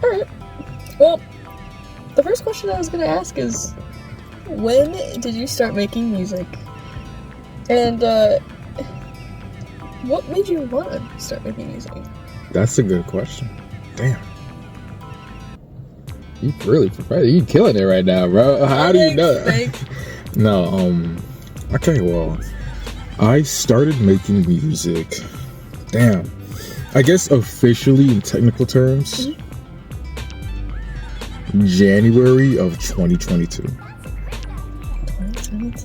Alright. Well, the first question I was going to ask is, when did you start making music? And, what made you want to start making music? That's a good question. Damn. You really, you killing it right now, bro. How do you know that? No, okay, well, I started making music, damn, I guess officially in technical terms, January of 2022.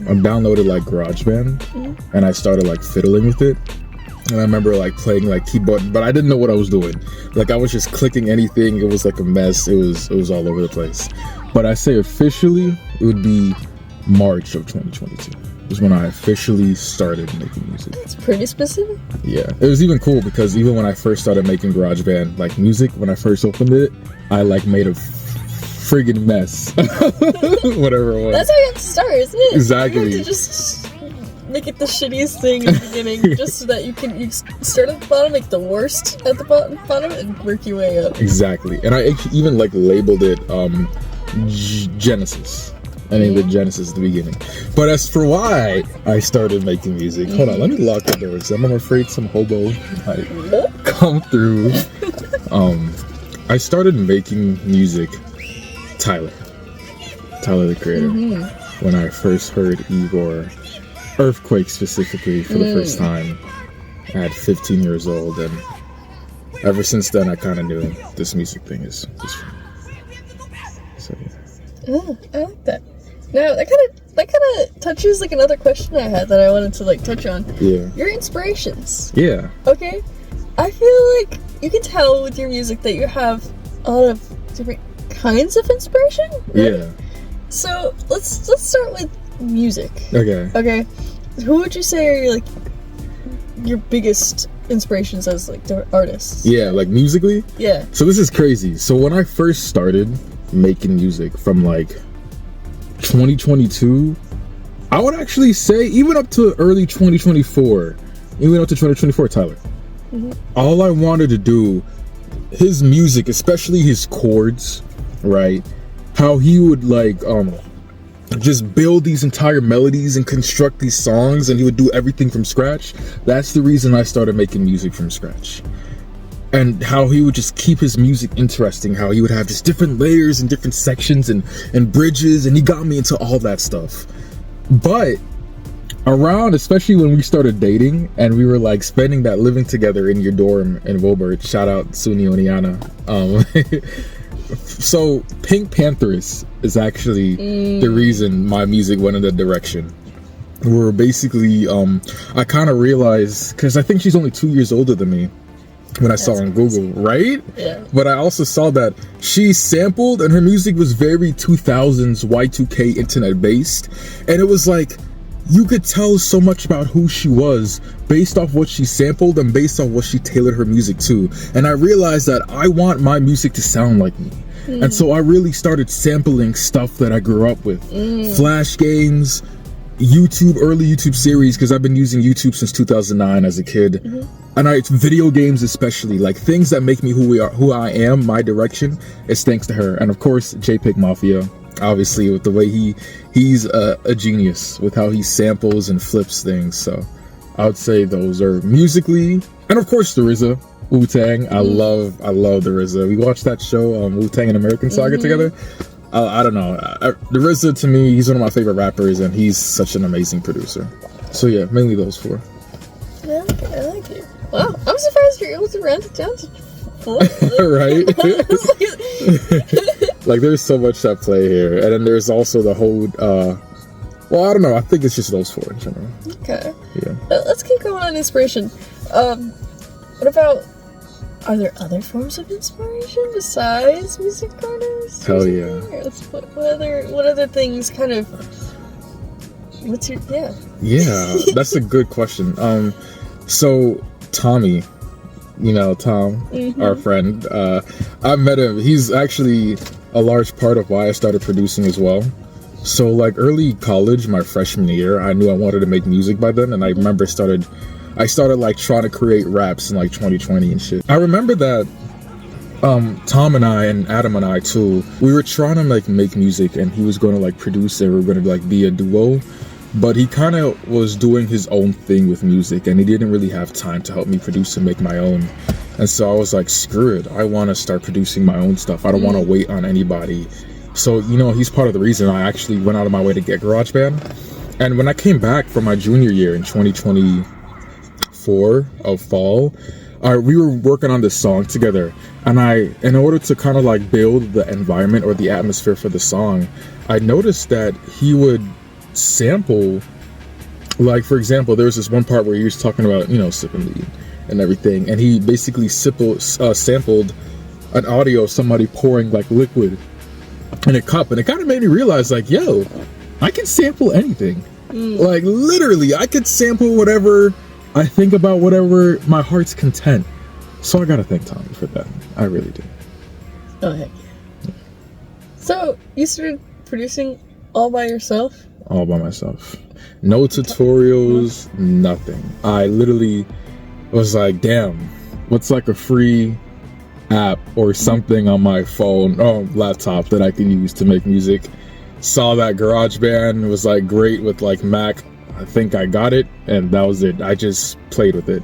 I downloaded like GarageBand, and I started like fiddling with it. And I remember like playing like keyboard, but I didn't know what I was doing. Like I was just clicking anything. It was like a mess. It was all over the place. But I say officially, it would be March of 2022. Was when I officially started making music. That's pretty specific. Yeah, it was even cool because even when I first started making GarageBand, like music, when I first opened it, I like made a friggin' mess. Whatever it was. That's how you have to start, isn't it? Exactly. You have to just make it the shittiest thing in the beginning, just so that you start at the bottom, make the worst at the bottom, and work your way up. Exactly. And I even like labeled it Genesis. I named it Genesis at the beginning. But as for why I started making music, hold on, let me lock the doors. I'm afraid some hobo might come through. I started making music, Tyler the Creator, when I first heard Igor Earthquake specifically for the first time at 15 years old, and ever since then I kind of knew this music thing is fun. So yeah. Oh, I like that. Now that kind of touches like another question I had that I wanted to like touch on. Yeah. Your inspirations. Yeah. Okay. I feel like you can tell with your music that you have a lot of different kinds of inspiration. Right? Yeah. So let's start with music. Okay. Okay. Who would you say are your biggest inspirations as like the artists? Yeah, like musically? Yeah. So this is crazy. So when I first started making music from like 2022, I would actually say even up to early 2024, Tyler. All I wanted to do, his music, especially his chords, right? How he would like just build these entire melodies and construct these songs, and he would do everything from scratch. That's the reason I started making music from scratch. And how he would just keep his music interesting, how he would have just different layers and different sections and bridges, and he got me into all that stuff. But around, especially when we started dating and we were like spending that living together in your dorm in Wilbert, shout out Suni Oniana. So Pink Panthers is actually the reason my music went in that direction. Where basically, I kind of realized, because I think she's only 2 years older than me, when I saw on Google, right? Yeah. But I also saw that she sampled, and her music was very 2000s Y2K internet based, and it was like you could tell so much about who she was based off what she sampled and based off what she tailored her music to. And I realized that I want my music to sound like me. And so I really started sampling stuff that I grew up with. Flash games, early YouTube series, because I've been using YouTube since 2009 as a kid. And video games especially, like things that make me who I am, my direction, is thanks to her. And of course, JPEG Mafia, obviously, with the way he's a genius with how he samples and flips things. So I would say those are musically, and of course the RZA, Wu-Tang. I love the RZA. We watched that show, Wu-Tang and American Saga together. I don't know, the RZA, to me, he's one of my favorite rappers, and he's such an amazing producer. So yeah, mainly those four. Yeah, okay, I like it. Wow, I'm surprised you're able to round it down to 4. Right? Like, there's so much at play here. And then there's also the whole, well, I don't know. I think it's just those 4 in general. Okay. Yeah. Let's keep going on inspiration. What about, are there other forms of inspiration besides music artists? Hell yeah. What other things kind of, what's your, Yeah, that's a good question. So Tommy, Tom, our friend, I met him. He's actually a large part of why I started producing as well. So like early college, my freshman year, I knew I wanted to make music by then, and I remember I started like trying to create raps in like 2020 and shit. I remember that Tom and I and Adam and I too, we were trying to like make music, and he was going to like produce it. We were going to like be a duo, but he kind of was doing his own thing with music, and he didn't really have time to help me produce and make my own. And so I was like, screw it, I want to start producing my own stuff. I don't want to wait on anybody. So, you know, he's part of the reason I actually went out of my way to get GarageBand. And when I came back from my junior year in 2024 of fall, we were working on this song together. And in order to kind of like build the environment or the atmosphere for the song, I noticed that he would sample, like, for example, there was this one part where he was talking about, you know, sipping weed and everything. And he basically sampled an audio of somebody pouring like liquid in a cup, and it kind of made me realize, like, yo, I can sample anything. Like, literally, I could sample whatever I think about, whatever my heart's content. So I gotta thank Tommy for that. I really do. Oh, heck yeah. So, you started producing all by yourself? All by myself. No tutorials, nothing. I literally was like, damn, what's like a free app or something on my phone or laptop that I can use to make music? Saw that GarageBand was like great with like Mac. I think I got it, and that was it. I just played with it,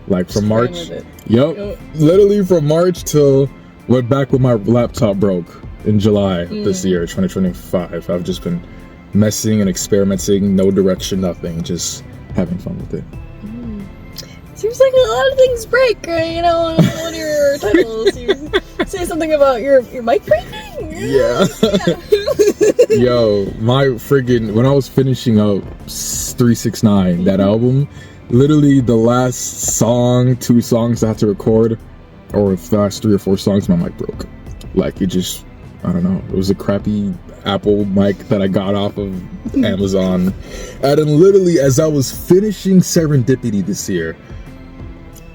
like from March. Yep, literally from March till went back when my laptop broke in July this year, 2025. I've just been messing and experimenting, no direction, nothing, just having fun with it. Seems like a lot of things break, you know, in one of your titles. You say something about your mic breaking? Yeah. Yo, my friggin', when I was finishing up 369, that album, literally the last song, 2 songs I had to record, or the last 3 or 4 songs, my mic broke. Like, it just, I don't know, it was a crappy Apple mic that I got off of Amazon. And then literally, as I was finishing Serendipity this year,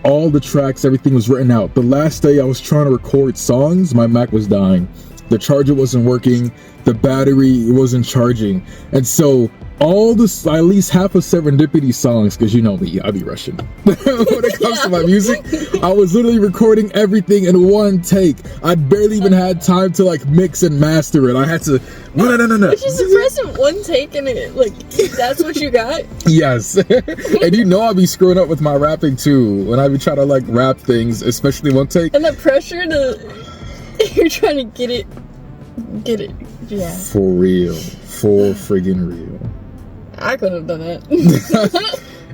all the tracks, everything was written out. The last day I was trying to record songs, my Mac was dying. The charger wasn't working. The battery wasn't charging. And so all this, at least half of Serendipity songs, because you know me, I be rushing. When it comes to my music, I was literally recording everything in one take. I barely even had time to like mix and master it. I had to, no. Which is impressive, one take and it, like, that's what you got? Yes. And you know I be screwing up with my rapping too. When I be trying to like rap things, especially one take. And the pressure to, you're trying to get it, yeah. For real. For friggin' real. I could have done it.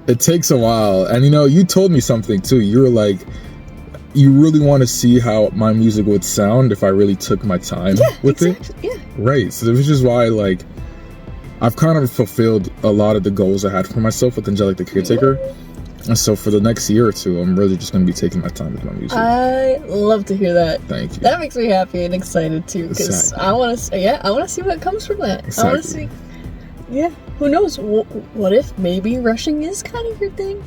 It takes a while. And you know, you told me something too. You were like, you really want to see how my music would sound if I really took my time with it. Yeah. Right. So this is why, like, I've kind of fulfilled a lot of the goals I had for myself with Angelic the Caretaker. And so for the next year or two, I'm really just going to be taking my time with my music. I love to hear that. Thank you. That makes me happy and excited too, because I want to see what comes from that. Exactly. I want to see. Yeah, who knows? What if maybe rushing is kind of your thing?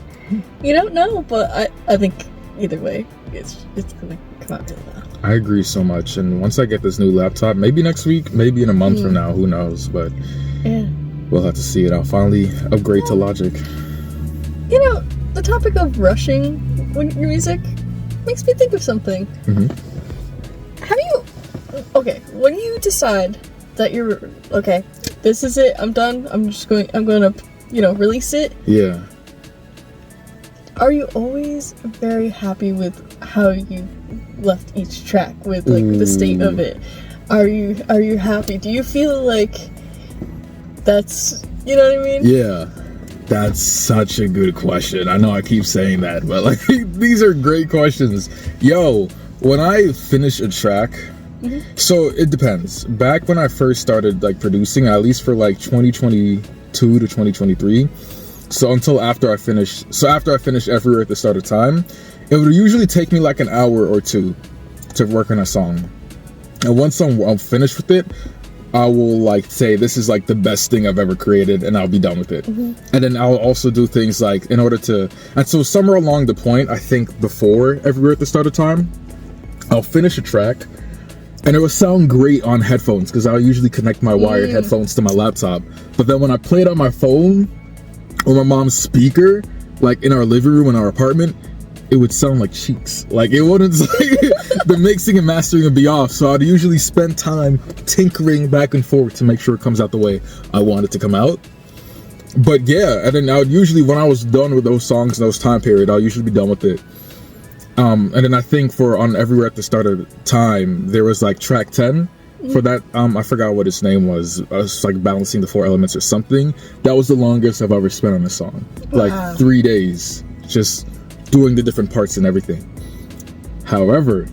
You don't know, but I think either way, it's gonna come out really well. I agree so much, and once I get this new laptop, maybe next week, maybe in a month from now, who knows? But we'll have to see it. I'll finally upgrade to Logic. You know, the topic of rushing when your music makes me think of something. When you decide that you're okay, this is it, I'm done, I'm gonna release it. Yeah. Are you always very happy with how you left each track, with like the state of it? Are you happy? Do you feel like that's, you know what I mean? Yeah. That's such a good question. I know I keep saying that, but like these are great questions. Yo, when I finish a track, so it depends. Back when I first started like producing, at least for like 2022 to 2023, so until after I finished Everywhere at the Start of Time, it would usually take me like an hour or 2 to work on a song. And once I'm finished with it, I will like say this is like the best thing I've ever created, and I'll be done with it. And then I'll also do things like in order to, and so somewhere along the point, I think before Everywhere at the Start of Time, I'll finish a track and it will sound great on headphones because I'll usually connect my wired headphones to my laptop. But then when I play it on my phone or my mom's speaker, like in our living room in our apartment, it would sound like Cheeks. Like, it wouldn't, like, the mixing and mastering would be off. So I'd usually spend time tinkering back and forth to make sure it comes out the way I want it to come out. But yeah, and then I would usually, when I was done with those songs in those time period, I'll usually be done with it. And then I think for On Everywhere at the Start of Time, there was like track 10 for that. I forgot what its name was. I was like balancing the 4 elements or something. That was the longest I've ever spent on a song. Wow. Like 3 days, just doing the different parts and everything. However,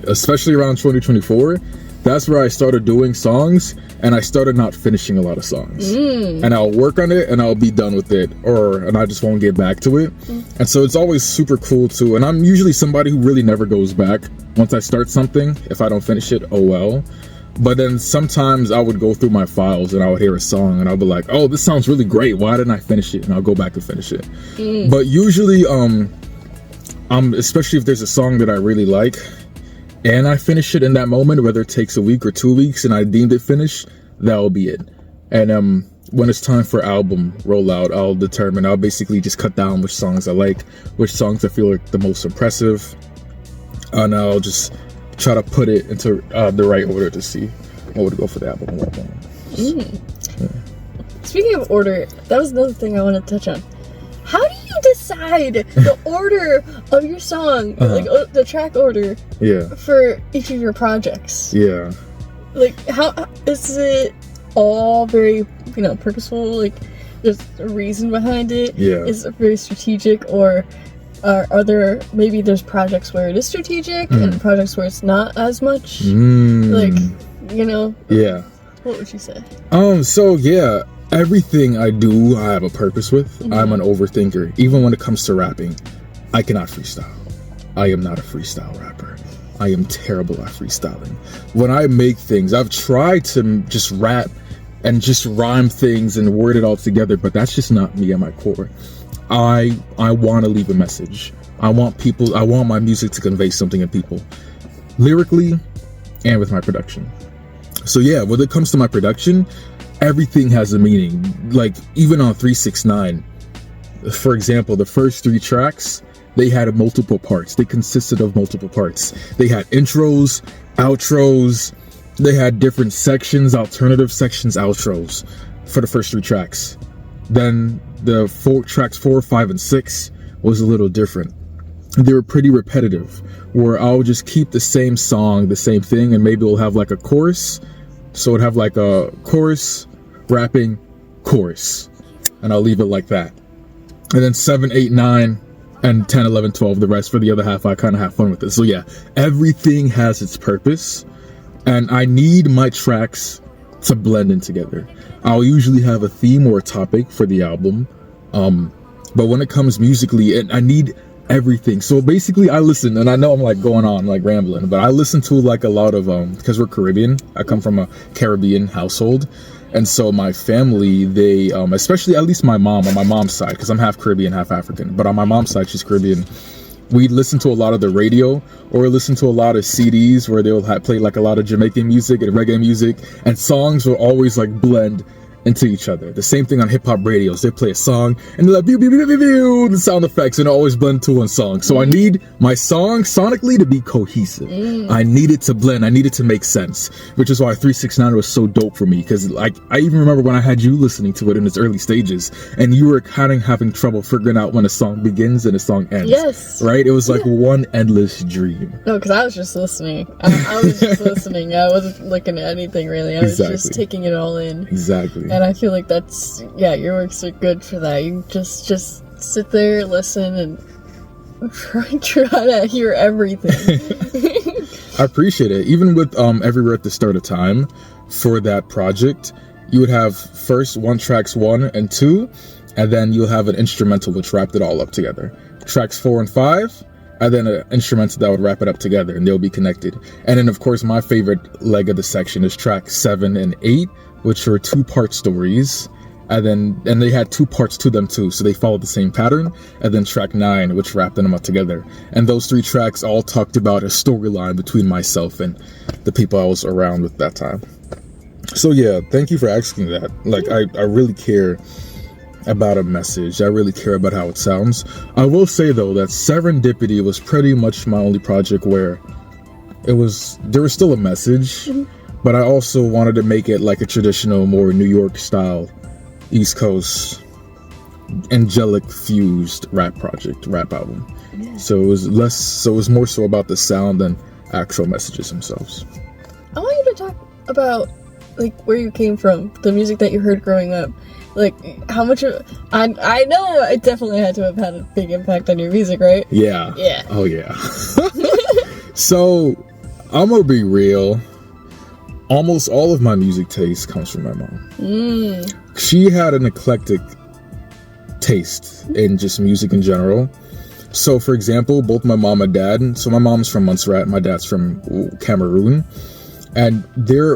especially around 2024, that's where I started doing songs and I started not finishing a lot of songs. And I'll work on it and I'll be done with it, and I just won't get back to it. And so it's always super cool too. And I'm usually somebody who really never goes back. Once I start something, if I don't finish it, oh well. But then sometimes I would go through my files and I would hear a song and I'll be like, oh, this sounds really great. Why didn't I finish it? And I'll go back and finish it. But usually, especially if there's a song that I really like and I finish it in that moment, whether it takes a week or 2 weeks and I deemed it finished, that'll be it. And when it's time for album rollout, I'll basically just cut down which songs I like, which songs I feel like the most impressive, and I'll just try to put it into the right order to see what would go for the album and what won't. Yeah. Speaking of order, that was another thing I wanted to touch on. How do you decide the order of your song, like the track order, for each of your projects? Yeah. Like, how is it all very, purposeful? Like, there's a reason behind it? Yeah. Is it very strategic, or are there, maybe there's projects where it is strategic and projects where it's not as much? Like, Yeah. What would you say? So yeah, everything I do, I have a purpose with. I'm an overthinker. Even when it comes to rapping, I cannot freestyle. I am not a freestyle rapper. I am terrible at freestyling. When I make things, I've tried to just rap and just rhyme things and word it all together, but that's just not me at my core. I want to leave a message. I want my music to convey something to people, lyrically and with my production. So yeah, when it comes to my production, everything has a meaning. Like, even on 369, for example, the first 3 tracks, they had multiple parts. They consisted of multiple parts. They had intros, outros, they had different sections, alternative sections, outros for the first 3 tracks. Then the tracks 4, 5, and 6 was a little different. They were pretty repetitive, where I'll just keep the same song, the same thing, and maybe we'll have like a chorus. So it'd have like a chorus, rapping, chorus, and I'll leave it like that. And then 7, 8, 9, and 10, 11, 12, the rest for the other half, I kind of have fun with it. So yeah, everything has its purpose, and I need my tracks to blend in together. I'll usually have a theme or a topic for the album, but when it comes musically, I need everything. So basically, I listen, and I know I'm like going on, like rambling, but I listen to like a lot of, because we're Caribbean, I come from a Caribbean household, and so my family, they, especially at least my mom, on my mom's side, because I'm half Caribbean, half African, but on my mom's side, she's Caribbean, we listen to a lot of the radio, or listen to a lot of CDs where they'll play like a lot of Jamaican music and reggae music, and songs will always like blend into each other. The same thing on hip-hop radios. They play a song and they're like pew, pew, pew, pew, pew, the sound effects, and always blend to one song. So I need my song sonically to be cohesive. I need it to blend. I need it to make sense, which is why 369 was so dope for me, because like I even remember when I had you listening to it in its early stages and you were kind of having trouble figuring out when a song begins and a song ends. Yes. Right? It was like one endless dream. No, because I was just listening. I was just listening. I wasn't looking at anything really. I was just taking it all in. Exactly. And I feel like that's, your works are good for that. You just sit there, listen, and try to hear everything. I appreciate it. Even with Everywhere at the Start of Time, for that project, you would have first tracks 1 and 2, and then you'll have an instrumental which wrapped it all up together. Tracks 4 and 5, and then an instrumental that would wrap it up together, and they'll be connected. And then, of course, my favorite leg of the section is track 7 and 8, which were 2-part stories, and they had 2 parts to them too, so they followed the same pattern. And then track 9, which wrapped them up together. And those 3 tracks all talked about a storyline between myself and the people I was around with that time. So yeah, thank you for asking that. Like, I really care about a message. I really care about how it sounds. I will say though that Serendipity was pretty much my only project where there was still a message, but I also wanted to make it like a traditional, more New York style, East Coast, angelic fused rap album. Yeah. So it was more so about the sound than actual messages themselves. I want you to talk about like where you came from, the music that you heard growing up. Like, how much I know it definitely had to have had a big impact on your music, right? Yeah. Yeah. Oh, yeah. So, I'm gonna be real. Almost all of my music taste comes from my mom. She had an eclectic taste in just music in general. So, for example, both my mom and dad, so my mom's from Montserrat, my dad's from Cameroon. And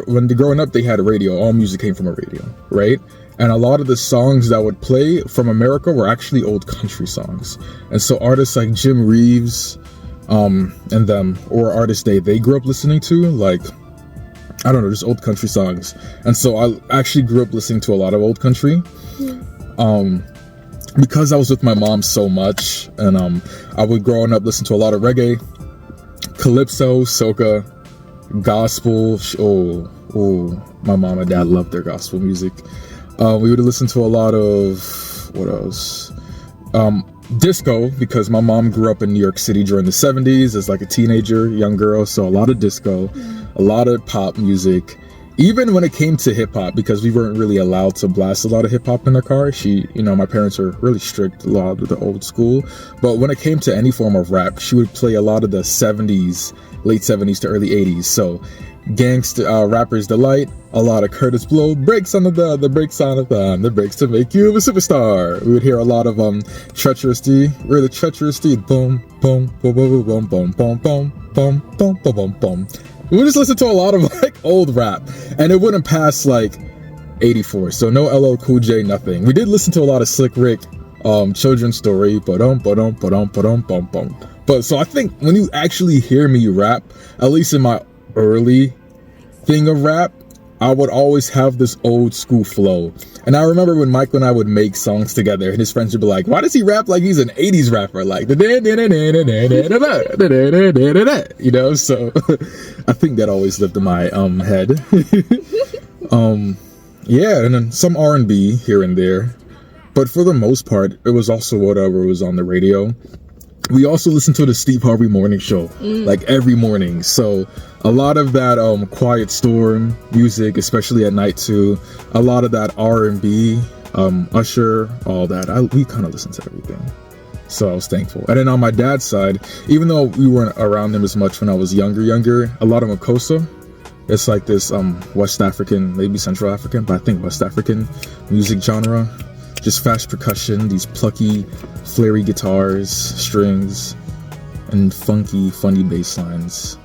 when they're growing up, they had a radio. All music came from a radio, right? And a lot of the songs that would play from America were actually old country songs. And so artists like Jim Reeves and them, or artists they grew up listening to, like, I don't know, just old country songs. And so I actually grew up listening to a lot of old country. Because I was with my mom so much, and I would growing up listen to a lot of reggae, calypso, soca, gospel. My mom and dad loved their gospel music. We would listen to a lot of, what else? Disco, because my mom grew up in New York City during the 70s as like a teenager, young girl. So a lot of disco, a lot of pop music. Even when it came to hip hop, because we weren't really allowed to blast a lot of hip hop in the car. My parents were really strict, a lot of the old school. But when it came to any form of rap, she would play a lot of the 70s, late 70s to early 80s. So Gangsta Rapper's Delight, a lot of Curtis Blow, brakes on the brakes on the brakes to make you a superstar. We would hear a lot of Treacherous D. We're the Treacherous D. Boom, boom, boom, boom, boom, boom, boom, boom, boom, boom, boom, boom, boom. We would just listen to a lot of like old rap, and it wouldn't pass like 84. So no LL Cool J, nothing. We did listen to a lot of Slick Rick, Children's Story, but so I think when you actually hear me rap, at least in my early thing of rap, I would always have this old school flow. And I remember when Michael and I would make songs together, and his friends would be like, why does he rap like he's an 80s rapper? Like, so I think that always lived in my head. Yeah, and then some R&B here and there. But for the most part, it was also whatever was on the radio. We also listened to the Steve Harvey morning show, like every morning. So a lot of that Quiet Storm music, especially at night too. A lot of that R&B, Usher, all that. We kind of listened to everything. So I was thankful. And then on my dad's side, even though we weren't around him as much when I was younger, a lot of Makossa. It's like this West African, maybe Central African, but I think West African music genre. Just fast percussion, these plucky, flary guitars, strings, and funky, funny bass lines.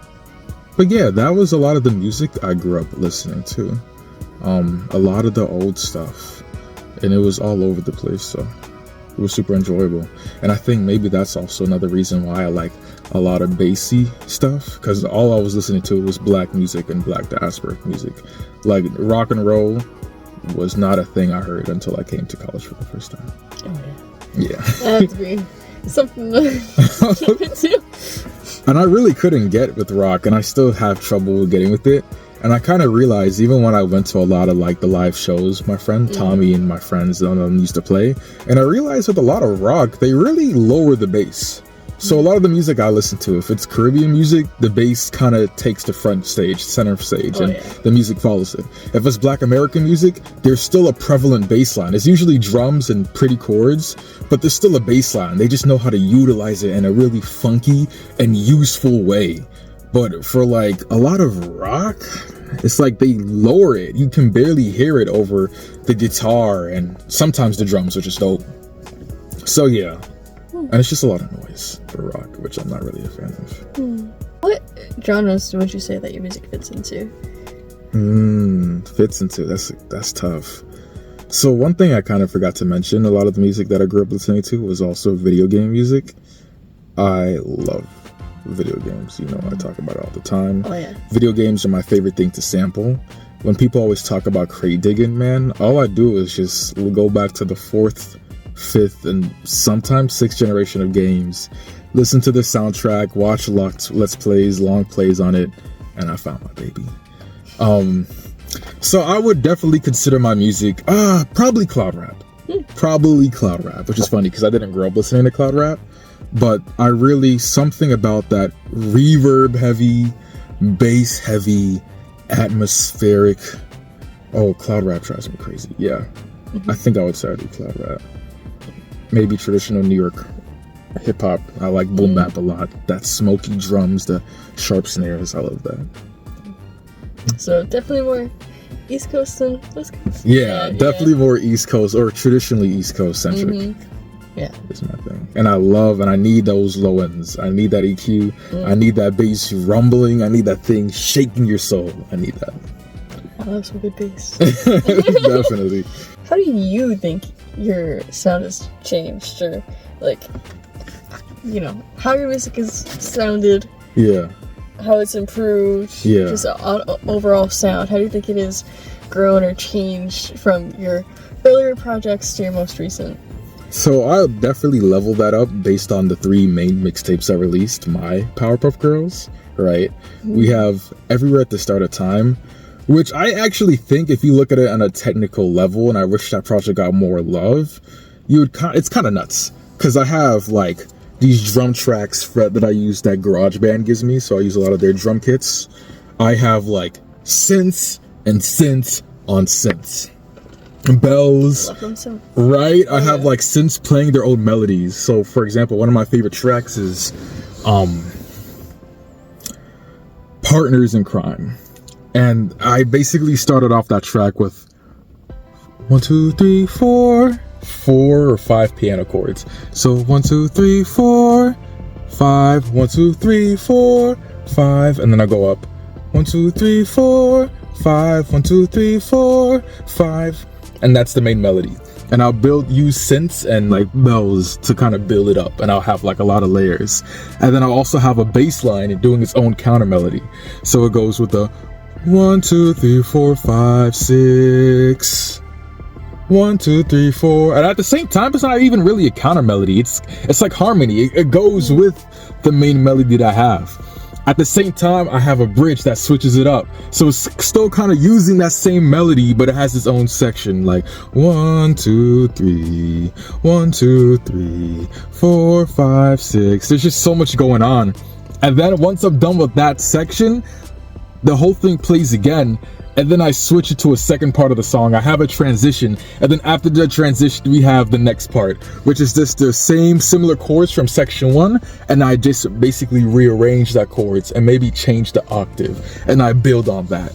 But yeah, that was a lot of the music I grew up listening to. A lot of the old stuff. And it was all over the place, so it was super enjoyable. And I think maybe that's also another reason why I like a lot of bassy stuff, because all I was listening to was black music and black diaspora music. Like rock and roll was not a thing I heard until I came to college for the first time. Oh yeah. That had to be something to keep it too. And I really couldn't get with rock, and I still have trouble getting with it. And I kind of realized, even when I went to a lot of like the live shows, my friend Tommy and my friends used to play, and I realized with a lot of rock, they really lower the bass. So a lot of the music I listen to, if it's Caribbean music, the bass kind of takes the center stage, and the music follows it. If it's Black American music, there's still a prevalent bass line. It's usually drums and pretty chords, but there's still a bass line. They just know how to utilize it in a really funky and useful way. But for like a lot of rock, it's like they lower it. You can barely hear it over the guitar and sometimes the drums, which is dope. So yeah. And it's just a lot of noise for rock, which I'm not really a fan of. What genres would you say that your music fits into? Fits into, that's tough. So one thing I kind of forgot to mention, a lot of the music that I grew up listening to was also video game music. I love video games, I talk about it all the time. Oh yeah. Video games are my favorite thing to sample. when people always talk about crate digging, man, all I do is just go back to the 4th, 5th, and sometimes 6th generation of games, listen to the soundtrack, watch let's plays, long plays on it, and I found my baby. So I would definitely consider my music probably cloud rap. Probably cloud rap, which is funny because I didn't grow up listening to cloud rap, but I really, something about that reverb heavy, bass heavy, atmospheric. Oh, cloud rap drives me crazy. Yeah. I think I would say I do cloud rap. Maybe traditional New York hip hop. I like boom bap a lot. That smoky drums, the sharp snares. I love that. So definitely more East Coast than West Coast. Yeah, definitely more East Coast or traditionally East Coast centric. Yeah, is my thing. And I need those low ends. I need that EQ. I need that bass rumbling. I need that thing shaking your soul. I need that. I love some good bass. Definitely. How do you think your sound has changed, or like, you know, how your music has sounded? Yeah. How it's improved? Yeah. Just overall sound. How do you think it has grown or changed from your earlier projects to your most recent? So I'll definitely level that up based on the 3 main mixtapes I released, my Powerpuff Girls, right? We have Everywhere at the Start of Time, which I actually think if you look at it on a technical level, and I wish that project got more love, it's kind of nuts. Because I have like these drum tracks that I use that GarageBand gives me, so I use a lot of their drum kits. I have like synths and synths on synths. Bells, right? I have like synths playing their own melodies. So for example, one of my favorite tracks is Partners in Crime, and I basically started off that track with 1 2 3 4 or 5 piano chords. So 1 2 3 4 5 1 2 3 4 5, and then I go up 1 2 3 4 5 1 2 3 4 5. And that's the main melody. And I'll use synths and like bells to kind of build it up, and I'll have like a lot of layers. And then I'll also have a bass line doing its own counter melody. So it goes with the 1 2 3 4 5 6 1 2 3 4, and at the same time it's not even really a counter melody. It's like harmony. It goes with the main melody that I have. At the same time, I have a bridge that switches it up. So it's still kind of using that same melody, but it has its own section. Like 1 2 3 1 2 3 4 5 6. There's just so much going on. And then once I'm done with that section, the whole thing plays again. And then I switch it to a second part of the song. I have a transition, and then after the transition we have the next part, which is just the same similar chords from section 1, and I just basically rearrange that chords and maybe change the octave, and I build on that.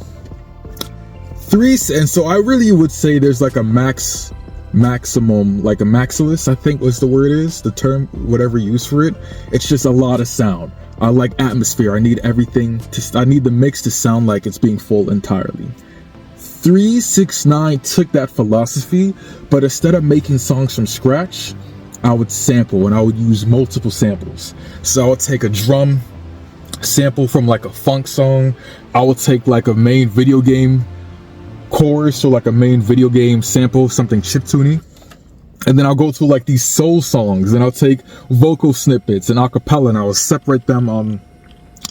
And so I really would say there's like a maximum, like a maximus, I think was the word is, the term, whatever you use for it. It's just a lot of sound. I like atmosphere. I need I need the mix to sound like it's being full entirely. 369 took that philosophy, but instead of making songs from scratch, I would sample, and I would use multiple samples. So I would take a drum sample from like a funk song. I would take like a main video game chorus or like a main video game sample, something chiptune. And then I'll go to like these soul songs, and I'll take vocal snippets and acapella, and I'll separate them on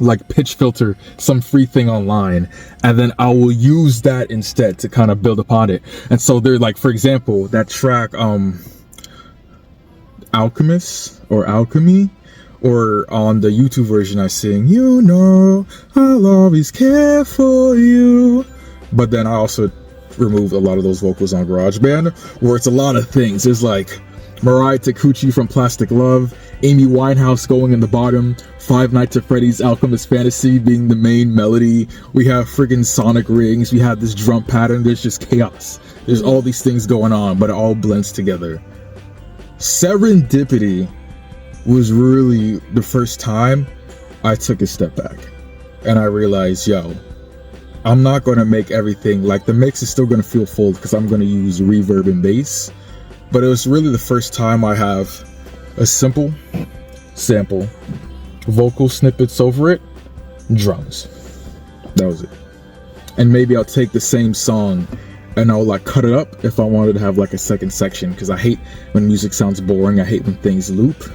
like pitch filter, some free thing online, and then I will use that instead to kind of build upon it. And so they're like, for example, that track Alchemist or Alchemy, or on the YouTube version I sing, you know I'll always care for you, but then I also removed a lot of those vocals on GarageBand, where it's a lot of things. There's like Mariah Takuchi from Plastic Love, Amy Winehouse going in the bottom, Five Nights at Freddy's Alchemist Fantasy being the main melody. We have friggin' sonic rings. We have this drum pattern. There's just chaos. There's all these things going on, but it all blends together. Serendipity was really the first time I took a step back, and I realized, yo, I'm not going to make everything, like the mix is still going to feel full because I'm going to use reverb and bass, but it was really the first time I have a simple sample, vocal snippets over it, drums. That was it. and maybe I'll take the same song and I'll like cut it up if I wanted to have like a second section, because I hate when music sounds boring. I hate when things loop.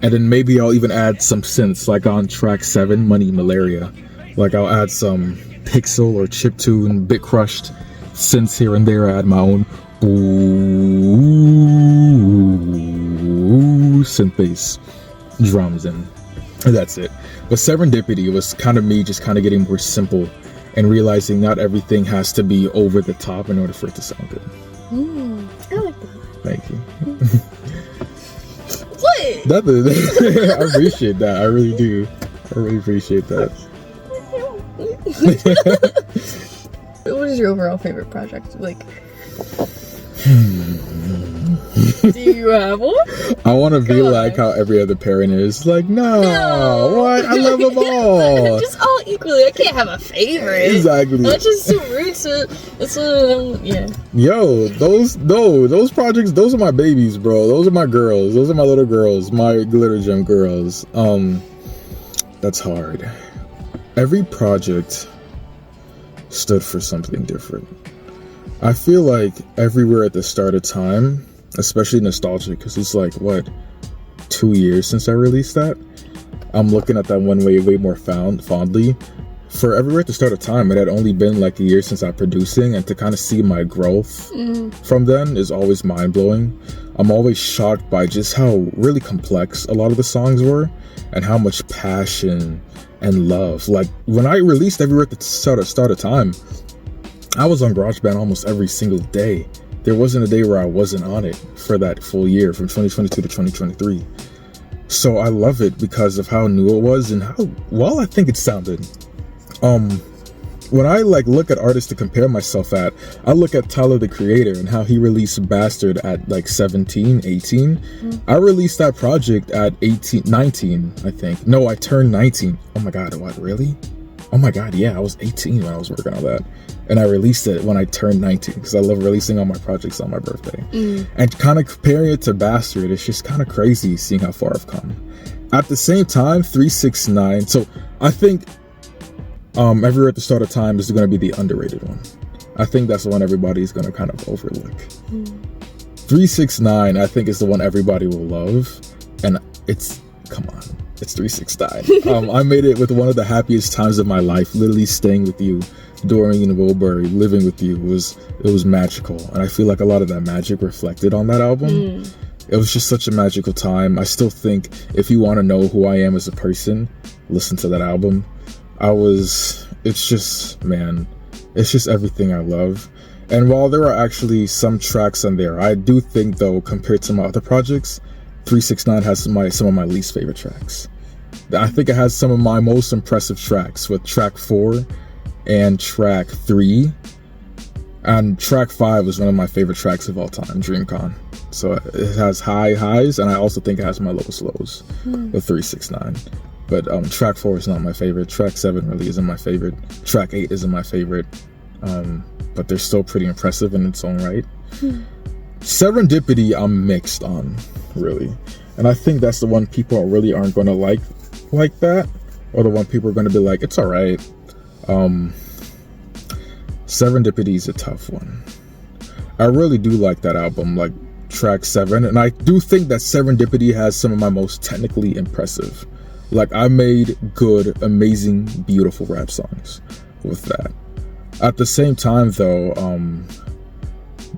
And then maybe I'll even add some synths, like on track 7, Money Malaria. Like I'll add some pixel or chiptune, bit crushed synths here and there. I add my own synth bass drums, and that's it. But Serendipity was kind of me just kind of getting more simple and realizing not everything has to be over the top in order for it to sound good. I like that. Thank you. What? Nothing. I appreciate that. I really do. I really appreciate that. What is your overall favorite project? Like, do you have one? I want to be like how every other parent is. Like, no. What? I love them all. Just all equally. I can't have a favorite. Exactly. That's just so rude to. It's yeah. Yo, those projects, those are my babies, bro. Those are my girls. Those are my little girls, my glitter gem girls. That's hard. Every project stood for something different. I feel like Everywhere at the Start of Time, especially nostalgic, because it's like, what, 2 years since I released that? I'm looking at that one way more fondly. For Everywhere at the Start of Time, it had only been like a year since I producing, and to kind of see my growth from then is always mind-blowing. I'm always shocked by just how really complex a lot of the songs were, and how much passion and love. Like, when I released Everywhere at the Start of Time, I was on GarageBand almost every single day. There wasn't a day where I wasn't on it for that full year, from 2022 to 2023. So I love it because of how new it was and how well I think it sounded. When I like look at artists to compare myself at, I look at Tyler the Creator and how he released Bastard at like 17, 18. I released that project at 19, I think. No, I turned 19. Oh my God, what, really? Oh my God, yeah, I was 18 when I was working on that. And I released it when I turned 19, because I love releasing all my projects on my birthday. And kind of comparing it to Bastard, it's just kind of crazy seeing how far I've come. At the same time, 369, so I think Everywhere at the Start of Time is going to be the underrated one. I think that's the one everybody's going to kind of overlook. 369, I think, is the one everybody will love. And it's 369. I made it with one of the happiest times of my life, literally staying with you, Doreen in Wilbury, living with you. It was magical. And I feel like a lot of that magic reflected on that album. It was just such a magical time. I still think if you want to know who I am as a person, listen to that album. It's just everything I love. And while there are actually some tracks on there, I do think, though, compared to my other projects, 369 has some of my least favorite tracks. I think it has some of my most impressive tracks, with track 4 and track 3. And track 5 was one of my favorite tracks of all time, DreamCon. So it has high highs, and I also think it has my lowest lows with 369. But track 4 is not my favorite. Track 7 really isn't my favorite. Track 8 isn't my favorite. But they're still pretty impressive in its own right. Serendipity, I'm mixed on, really. And I think that's the one people really aren't going to like that. Or the one people are going to be like, it's alright. Serendipity is a tough one. I really do like that album, like track 7. And I do think that Serendipity has some of my most technically impressive. Like, I made good, amazing, beautiful rap songs with that. At the same time, though,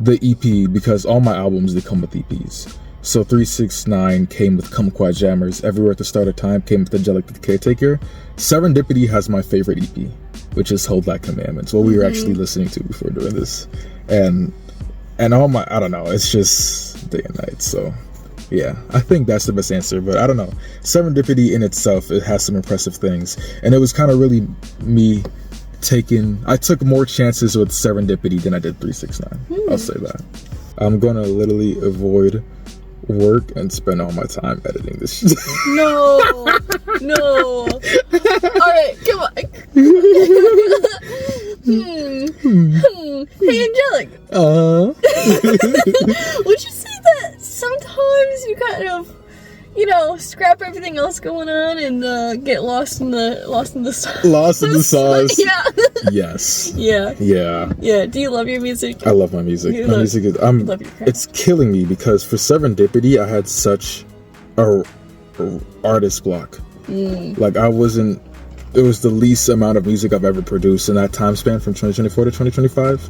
the EP, because all my albums, they come with EPs. So 369 came with Kumquat Jammers. Everywhere at the Start of Time came with Angelic the Caretaker. Serendipity has my favorite EP, which is Hold That Commandments, what we were actually listening to before doing this. And all my, I don't know, it's just day and night, so... yeah, I think that's the best answer, but I don't know. Serendipity in itself, it has some impressive things. And it was kind of really me I took more chances with Serendipity than I did 369. I'll say that. I'm going to literally avoid work and spend all my time editing this shit. No. Alright, come on. Hey, Angelic. Would you say that sometimes you kind of, scrap everything else going on and get lost in the sauce. Lost in the sauce. Yeah. Yes. Yeah. Yeah. Yeah. Do you love your music? I love my music. My music is love your craft. it's killing me because for Serendipity I had such a artist block. Like it was the least amount of music I've ever produced in that time span from 2024 to 2025.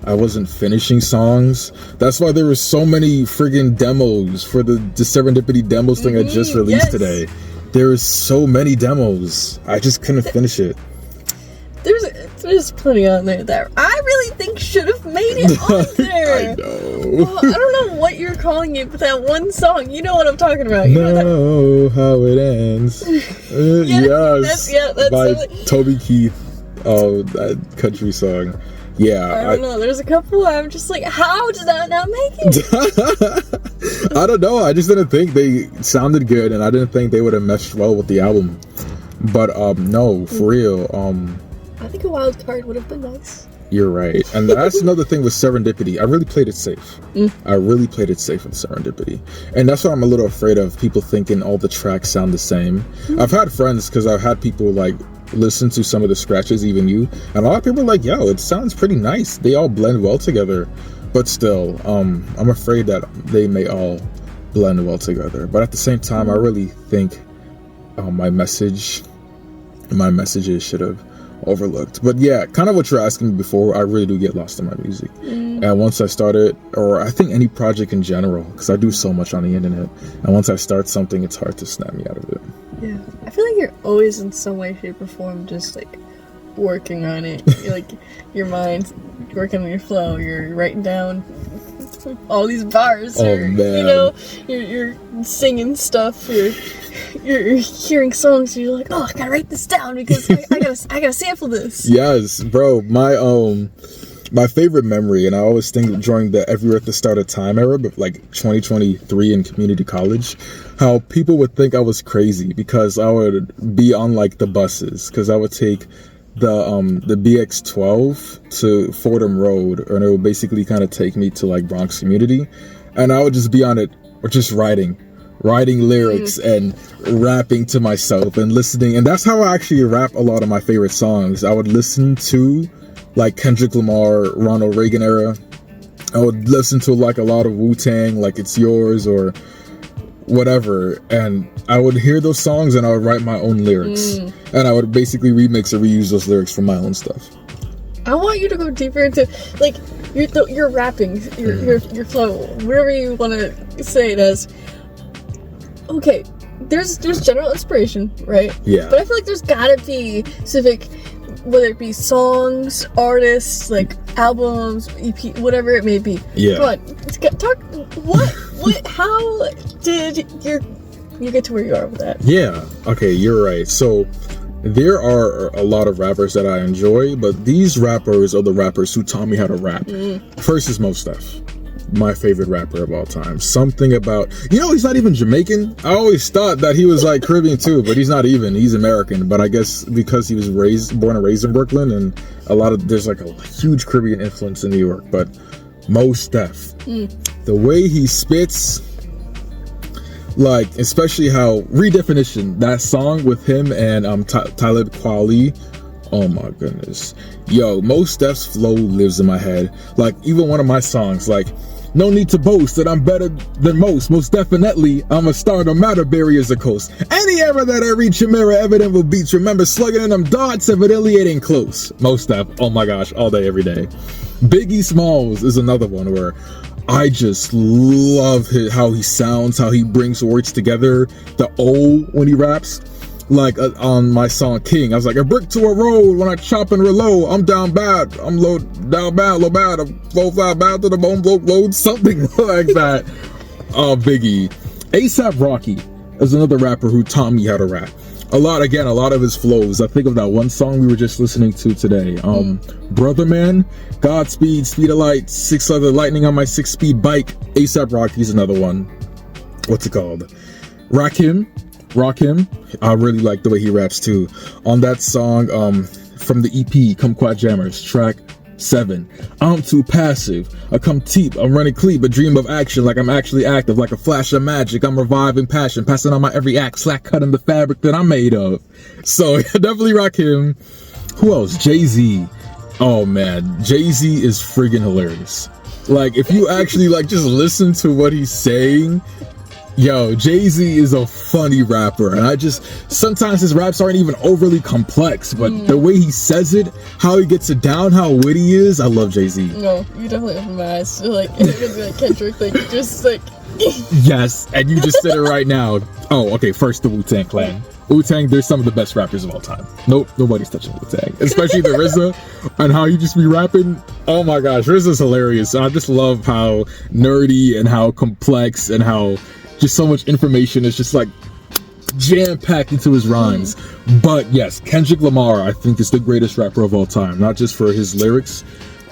I wasn't finishing songs. That's why there were so many friggin' demos for the Serendipity demos thing I just released today. There was so many demos. I just couldn't finish it. There's plenty on there that I really think should have made it on there. I know. Well, I don't know what you're calling it, but that one song, you know what I'm talking about. You know how it ends. Yes. That's by something. Toby Keith. Oh, that country song. Yeah. I don't know. There's a couple I'm just like, how did that not make it? I don't know. I just didn't think they sounded good, and I didn't think they would have meshed well with the album. But no, for real. I think a wild card would have been nice. You're right. And that's another thing with Serendipity. I really played it safe. I really played it safe with Serendipity. And that's what I'm a little afraid of, people thinking all the tracks sound the same. I've had friends, because I've had people like listen to some of the scratches, even you, and a lot of people are like, yo, it sounds pretty nice. They all blend well together. But still, I'm afraid that they may all blend well together. But at the same time, I really think my messages should have overlooked. But yeah, kind of what you're asking me before, I really do get lost in my music. And once I started, or I think any project in general, because I do so much on the internet, and once I start something, it's hard to snap me out of it. Yeah, I feel like you're always in some way, shape, or form just like working on it. You're, like, your mind's working on your flow, you're writing down all these bars, man. You know, you're singing stuff, you're hearing songs, and you're like, oh, I gotta write this down because I gotta sample this. Yes, bro. My favorite memory, and I always think during the Everywhere at the Start of Time era, but like 2023 in community college, how people would think I was crazy because I would be on like the buses, because I would take the BX12 to Fordham Road, and it would basically kind of take me to like Bronx Community, and I would just be on it, or just writing lyrics and rapping to myself and listening. And that's how I actually rap a lot of my favorite songs. I would listen to like Kendrick Lamar, Ronald Reagan era. I would listen to like a lot of Wu-Tang, like It's Yours or whatever, and I would hear those songs and I would write my own lyrics, and I would basically remix or reuse those lyrics from my own stuff. I want you to go deeper into like your rapping, your flow, wherever you want to say it as. Okay, there's general inspiration, right? Yeah. But I feel like there's gotta be specific, whether it be songs, artists, like albums, EP, whatever it may be. Yeah. Come on, talk. What? How did you get to where you are with that? Yeah. Okay, you're right. So there are a lot of rappers that I enjoy, but these rappers are the rappers who taught me how to rap. First is Mos Def. My favorite rapper of all time. Something about, he's not even Jamaican. I always thought that he was like Caribbean too, but he's not even. He's American. But I guess because he was born and raised in Brooklyn, and there's like a huge Caribbean influence in New York. But Mos Def, the way he spits, like especially how Redefinition, that song with him and Talib Kweli. Oh my goodness. Yo, Mos Def's flow lives in my head. Like even one of my songs, like no need to boast that I'm better than most definitely I'm a star no matter barriers or coast. Any era that I reach a mirror evident will beats. Remember slugging in them darts, evidently it ain't close. Mos Def, oh my gosh, all day every day. Biggie Smalls is another one where I just love how he sounds, how he brings words together. The O when he raps. Like on my song King, I was like, a brick to a road when I chop and reload. I'm down bad, I'm low, down bad, low bad, I'm low fly bad to the bone, blow load, something like that. Biggie. A$AP Rocky is another rapper who taught me how to rap. A lot of his flows. I think of that one song we were just listening to today. Brother Man, Godspeed, Speed of Light, 6 leather lightning on my 6-speed bike. A$AP Rocky's another one. What's it called? Rock Him. I really like the way he raps too. On that song, from the EP, Kumquat Jammers, track 7. I'm too passive. I come deep. I'm running clean, but dream of action like I'm actually active. Like a flash of magic, I'm reviving passion, passing on my every act, slack cutting the fabric that I'm made of. So definitely rock him. Who else? Jay-Z. Oh man, Jay-Z is friggin' hilarious. Like, if you actually like just listen to what he's saying, yo, Jay-Z is a funny rapper, and sometimes his raps aren't even overly complex, but the way he says it, how he gets it down, how witty he is, I love Jay-Z. No, you definitely opened my eyes. So, like, it's gonna be like Kendrick, like, just like... Yes, and you just said it right now. Oh, okay, first the Wu-Tang Clan. Wu-Tang, they're some of the best rappers of all time. Nope, nobody's touching Wu-Tang. Especially the RZA, and how he just be rapping. Oh my gosh, RZA's hilarious. I just love how nerdy and how complex and how just so much information is just like jam-packed into his rhymes. But yes, Kendrick Lamar, I think, is the greatest rapper of all time. Not just for his lyrics,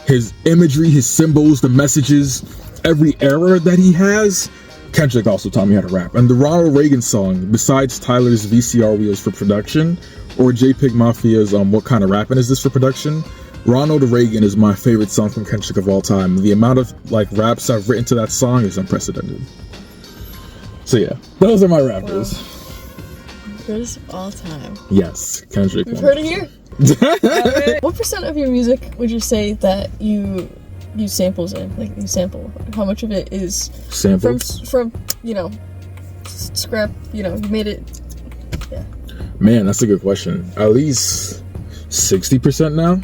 his imagery, his symbols, the messages, every era that he has. Kendrick also taught me how to rap. And the Ronald Reagan song, besides Tyler's VCR Wheels for Production or JPEG Mafia's What Kind of Rappin' Is This for Production, Ronald Reagan is my favorite song from Kendrick of all time. The amount of like raps I've written to that song is unprecedented. So yeah, those are my rappers. Wow. Greatest of all time. Yes, Kendrick. We've heard it here. Right. What % of your music would you say that you use samples in? Like, you sample. How much of it is samples from scrap? You made it. Yeah. Man, that's a good question. At least 60% now.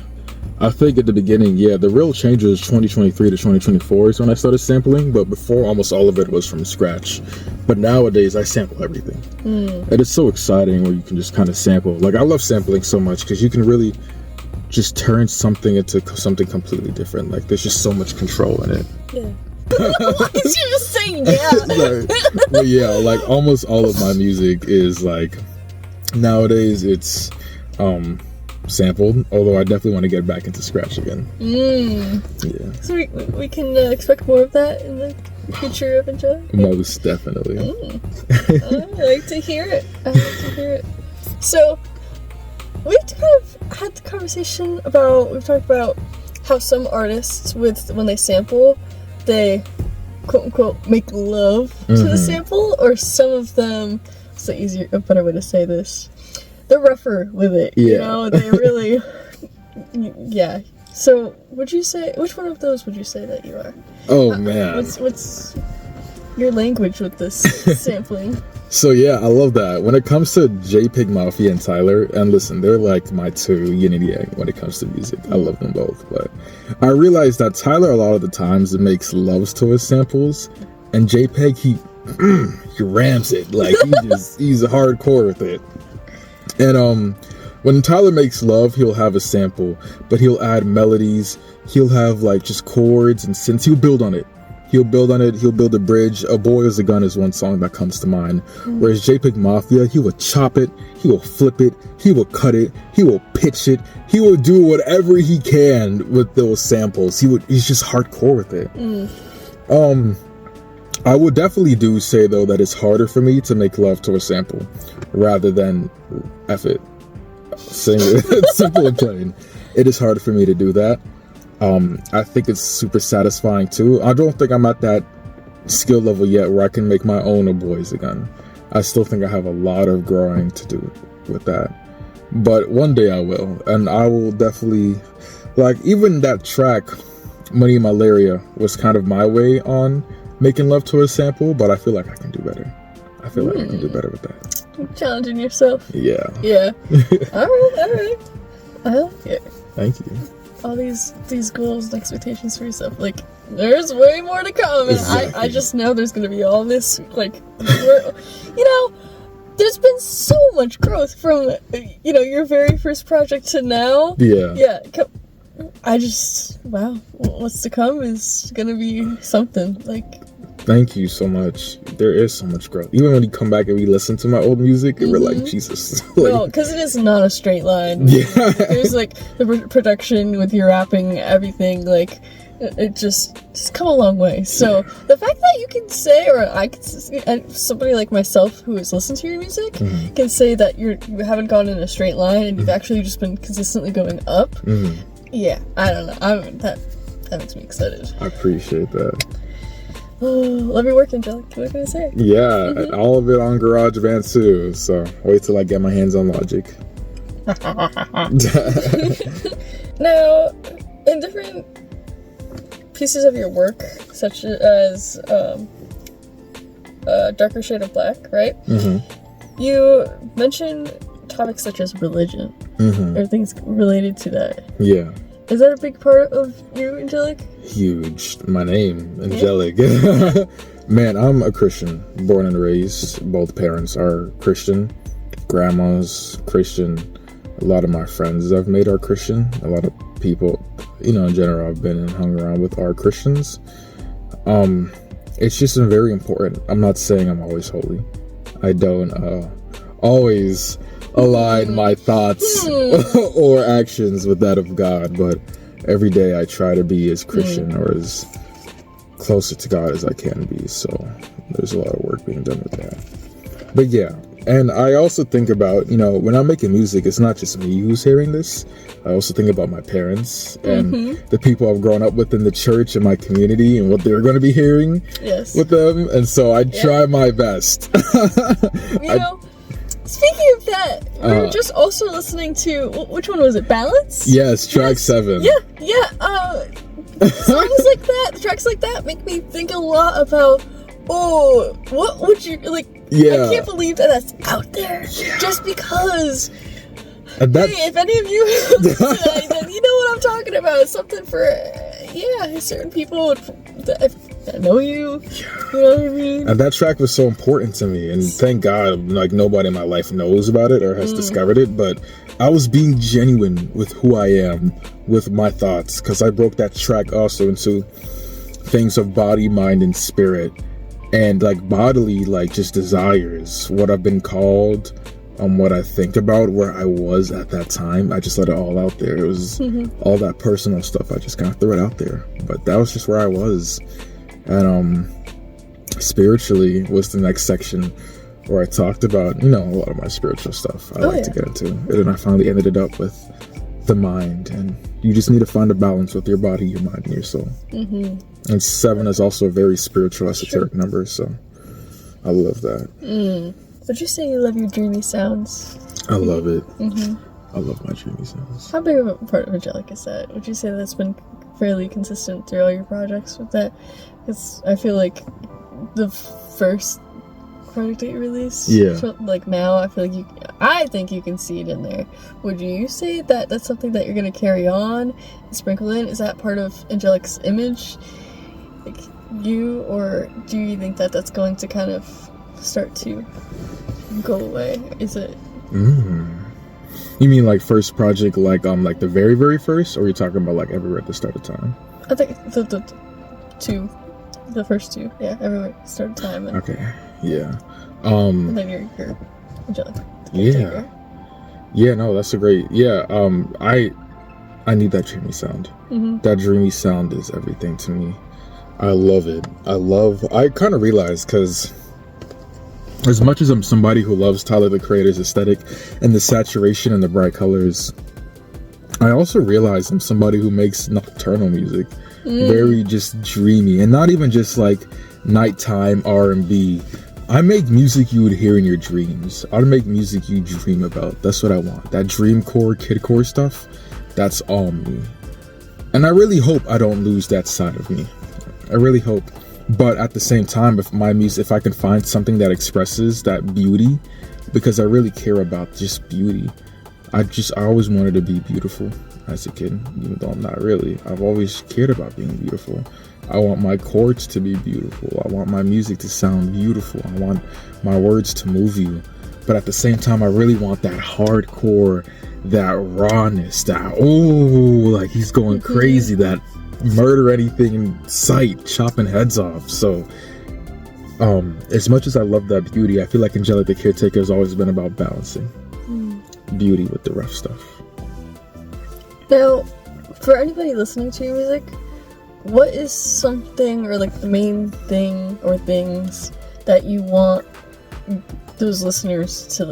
I think at the beginning, yeah, the real change was 2023 to 2024 is when I started sampling, but before almost all of it was from scratch. But nowadays I sample everything. And it's so exciting where you can just kind of sample. Like, I love sampling so much because you can really just turn something into something completely different. Like, there's just so much control in it. Yeah. Why did you just say yeah? But yeah, like almost all of my music is like, nowadays it's sampled, although I definitely want to get back into scratch again. Yeah. So we can expect more of that in the future of Angelic? Most definitely. I like to hear it. So we've kind of had the conversation we've talked about how some artists, when they sample, they quote unquote make love to the sample, or some of them, it's a better way to say this, they're rougher with it. Yeah. They really, yeah. So would you say, which one of those would you say that you are? Oh man. What's your language with this sampling? So yeah, I love that. When it comes to JPEG Mafia and Tyler, and listen, they're like my two yin and yang when it comes to music. I love them both, but I realized that Tyler a lot of the times makes loves to his samples, and JPEG he rams it. Like, he's hardcore with it. And when Tyler makes love, he'll have a sample, but he'll add melodies. He'll have like just chords and synths. He'll build on it. He'll build a bridge. A Boy is a Gun is one song that comes to mind. Whereas JPEG Mafia, he will chop it, he will flip it, he will cut it, he will pitch it, he will do whatever he can with those samples. He's just hardcore with it. I would definitely say though that it's harder for me to make love to a sample rather than F it. Sing it. Simple and plain. It is harder for me to do that. I think it's super satisfying too. I don't think I'm at that skill level yet where I can make my own A Boy Is a Gun. I still think I have a lot of growing to do with that. But one day I will. And I will definitely, like, even that track, Money Malaria, was kind of my way on making love to a sample, but I feel like I can do better. I feel like I can do better with that. You're challenging yourself. Yeah. Alright. I like it. Thank you. All these goals and expectations for yourself, like, there's way more to come, and exactly. I just know there's gonna be all this, like, there's been so much growth from, your very first project to now. Yeah. Wow, what's to come is gonna be something, like. Thank you so much. There is so much growth. Even when you come back and we listen to my old music, and we're like, Jesus. No, because it is not a straight line. Yeah. There's like the production with your rapping, everything, like, it just come a long way. So the fact that you can say, or I can say, and somebody like myself who has listened to your music can say that you haven't gone in a straight line and you've actually just been consistently going up. Yeah, I don't know. That makes me excited. I appreciate that. Let me work, Angelic. What can I say? Yeah, all of it on GarageBand too. So wait till I get my hands on Logic. Now, in different pieces of your work, such as Darker Shade of Black, right? You mention topics such as religion or things related to that. Yeah. Is that a big part of you, Angelic? Huge. My name, Angelic. Man, I'm a Christian, born and raised. Both parents are Christian. Grandma's Christian. A lot of my friends I've made are Christian. A lot of people, in general, I've been and hung around with are Christians. It's just very important. I'm not saying I'm always holy. I don't always align my thoughts or actions with that of God, but every day I try to be as Christian or as closer to God as I can be. So there's a lot of work being done with that. But yeah, and I also think about, when I'm making music, it's not just me who's hearing this. I also think about my parents and the people I've grown up with in the church and my community and what they're going to be hearing with them. And so I try my best. Speaking of that, we were just also listening to, which one was it? Balance? Yes, track 7. Yeah. Tracks like that make me think a lot about, what would you, I can't believe that that's out there. Just because, if any of you listen to that, then you know what I'm talking about. It's something for, certain people that know you. You know what I mean? And that track was so important to me, and thank God, nobody in my life knows about it or has discovered it, but I was being genuine with who I am, with my thoughts, because I broke that track also into things of body, mind, and spirit, and bodily, just desires, what I've been called, what I think about, where I was at that time. I just let it all out there. It was all that personal stuff. I just kind of threw it out there, but that was just where I was. And spiritually was the next section where I talked about, a lot of my spiritual stuff I like to get into. And then I finally ended it up with the mind, and you just need to find a balance with your body, your mind, and your soul. And 7 is also a very spiritual, esoteric number, so I love that. Would you say you love your dreamy sounds? I love it. I love my dreamy sounds. How big of a part of Angelic is that? Would you say that's been fairly consistent through all your projects with that? Because I feel like the first project that you released, now, I feel like I think you can see it in there. Would you say that that's something that you're going to carry on and sprinkle in? Is that part of Angelic's image, or do you think that that's going to kind of start to go away? Is it? You mean first project, the very, very first, or are you talking about Everywhere at the Start of Time? I think the first two, Everywhere at the Start of Time. And, and then you're Angelic the Caretaker. No, that's a great. I need that dreamy sound. That dreamy sound is everything to me. I love it. I kind of realized, because as much as I'm somebody who loves Tyler the Creator's aesthetic and the saturation and the bright colors, I also realize I'm somebody who makes nocturnal music, very just dreamy, and not even just nighttime R&B. I make music you would hear in your dreams. I make music you dream about. That's what I want. That dreamcore, kidcore stuff, that's all me. And I really hope I don't lose that side of me. I really hope. But at the same time, if I can find something that expresses that beauty, because I really care about just beauty. I always wanted to be beautiful as a kid, even though I'm not really. I've always cared about being beautiful. I want my chords to be beautiful. I want my music to sound beautiful. I want my words to move you. But at the same time, I really want that hardcore, that rawness, that, he's going crazy, that murder anything in sight, chopping heads off. So as much as I love that beauty, I feel like Angelic the Caretaker has always been about balancing beauty with the rough stuff. Now, for anybody listening to your music, what is something, or the main thing or things that you want those listeners to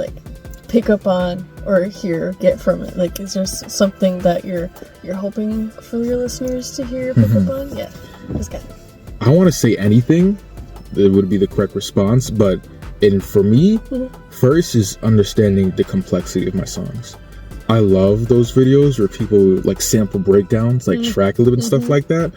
pick up on or hear, get from it? Like, is there something that you're hoping for your listeners to hear, pick up on? Yeah, just got it. I want to say anything that would be the correct response, but for me, first is understanding the complexity of my songs. I love those videos where people like sample breakdowns, like Tracklib and stuff like that.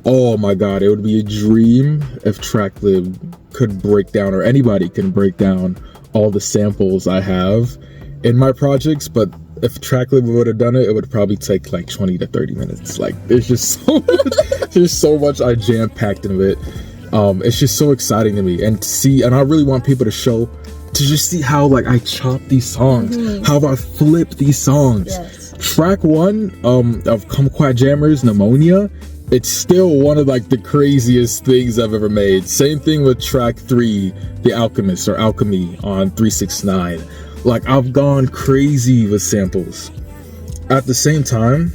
Oh my god, it would be a dream if Tracklib could break down, or anybody can break down all the samples I have in my projects. But if Tracklib would have done it, it would probably take like 20 to 30 minutes. Like, there's just so much, there's so much I jam-packed into it. It's just so exciting to me, and to see, and I really want people to just see how like I chop these songs, how I flip these songs. Yes. Track 1 of Kumquat Jammers, Pneumonia, it's still one of like the craziest things I've ever made. Same thing with track 3, The Alchemist or Alchemy on 369. Like, I've gone crazy with samples. At the same time,